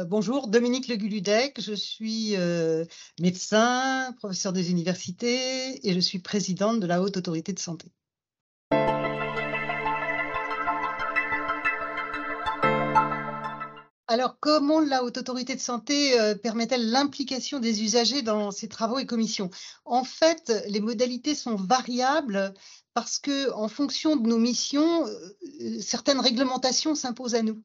Bonjour, Dominique Le Guludec, je suis médecin, professeur des universités et je suis présidente de la Haute Autorité de Santé. Alors, comment la Haute Autorité de Santé permet-elle l'implication des usagers dans ses travaux et commissions? En fait, les modalités sont variables parce que, en fonction de nos missions, certaines réglementations s'imposent à nous.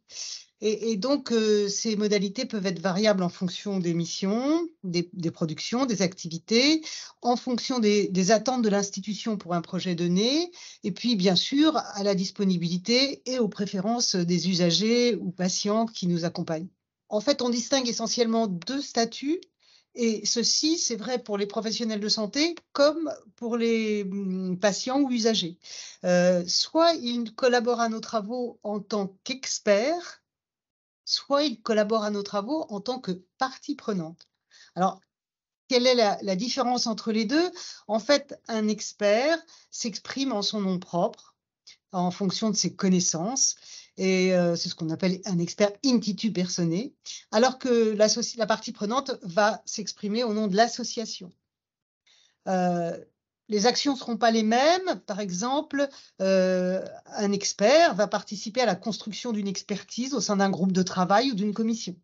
Et donc, ces modalités peuvent être variables en fonction des missions, des productions, des activités, en fonction des attentes de l'institution pour un projet donné, et puis bien sûr à la disponibilité et aux préférences des usagers ou patients qui nous accompagnent. En fait, on distingue essentiellement 2 statuts et ceci, c'est vrai pour les professionnels de santé comme pour les, patients ou usagers. Soit ils collaborent à nos travaux en tant qu'experts, soit ils collaborent à nos travaux en tant que partie prenante. Alors, quelle est la différence entre les deux? En fait, un expert s'exprime en son nom propre, en fonction de ses connaissances, et c'est ce qu'on appelle un expert intitut personae, alors que la partie prenante va s'exprimer au nom de l'association. Les actions ne seront pas les mêmes. Par exemple, un expert va participer à la construction d'une expertise au sein d'un groupe de travail ou d'une commission,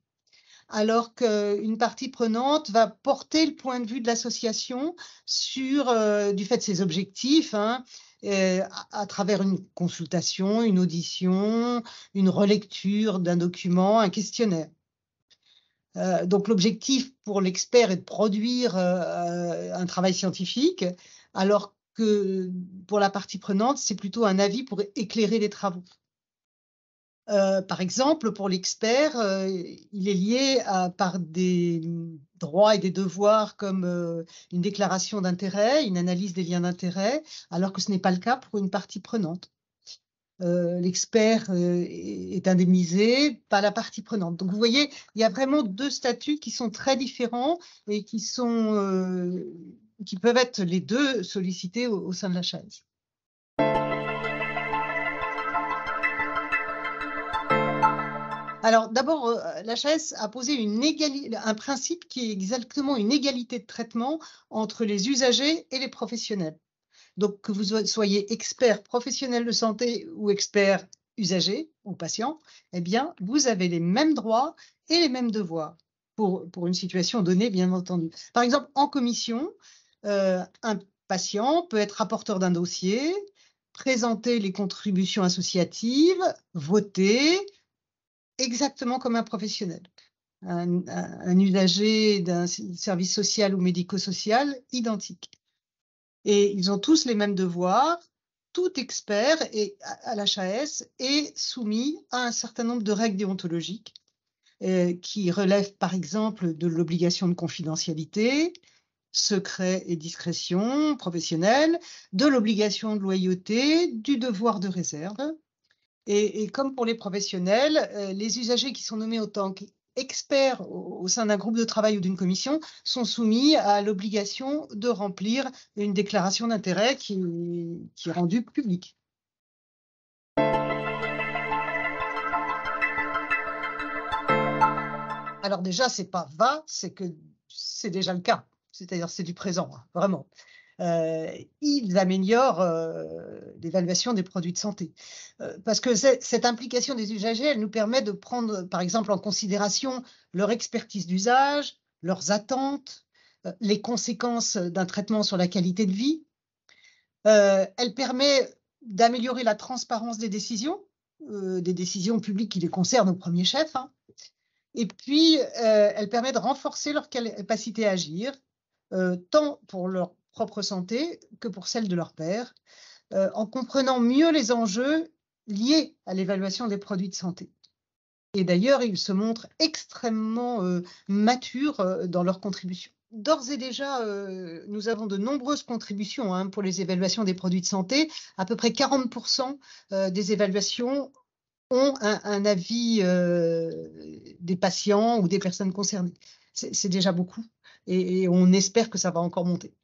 alors qu'une partie prenante va porter le point de vue de l'association sur, du fait de ses objectifs, hein, à travers une consultation, une audition, une relecture d'un document, un questionnaire. Donc l'objectif pour l'expert est de produire, un travail scientifique, alors que pour la partie prenante, c'est plutôt un avis pour éclairer les travaux. Par exemple, pour l'expert, il est lié par des, droits et des devoirs comme, une déclaration d'intérêt, une analyse des liens d'intérêt, alors que ce n'est pas le cas pour une partie prenante. L'expert, est indemnisé, pas la partie prenante. Donc vous voyez, il y a vraiment 2 statuts qui sont très différents et qui peuvent être les 2 sollicités au sein de l'HAS. Alors d'abord, l'HAS a posé un principe qui est exactement une égalité de traitement entre les usagers et les professionnels. Donc que vous soyez expert professionnel de santé ou expert usager ou patient, eh bien, vous avez les mêmes droits et les mêmes devoirs pour une situation donnée, bien entendu. Par exemple, en commission, un patient peut être rapporteur d'un dossier, présenter les contributions associatives, voter, exactement comme un professionnel. Un usager d'un service social ou médico-social, identique. Et ils ont tous les mêmes devoirs. Tout expert à l'HAS est soumis à un certain nombre de règles déontologiques qui relèvent par exemple de l'obligation de confidentialité, secret et discrétion professionnelle, de l'obligation de loyauté, du devoir de réserve. Et comme pour les professionnels, les usagers qui sont nommés en tant qu'experts au sein d'un groupe de travail ou d'une commission sont soumis à l'obligation de remplir une déclaration d'intérêt qui est rendue publique. Alors déjà, c'est pas va, c'est que c'est déjà le cas. C'est-à-dire c'est du présent, hein, vraiment. Ils améliorent, l'évaluation des produits de santé. Parce que cette implication des usagers, elle nous permet de prendre, par exemple, en considération leur expertise d'usage, leurs attentes, les conséquences d'un traitement sur la qualité de vie. Elle permet d'améliorer la transparence des décisions publiques qui les concernent au premier chef, hein. Et puis, elle permet de renforcer leur capacité à agir, tant pour leur propre santé que pour celle de leurs pairs, en comprenant mieux les enjeux liés à l'évaluation des produits de santé. Et d'ailleurs, ils se montrent extrêmement, matures, dans leurs contributions. D'ores et déjà, nous avons de nombreuses contributions, hein, pour les évaluations des produits de santé. À peu près 40 des évaluations ont un avis, des patients ou des personnes concernées. C'est déjà beaucoup et on espère que ça va encore monter.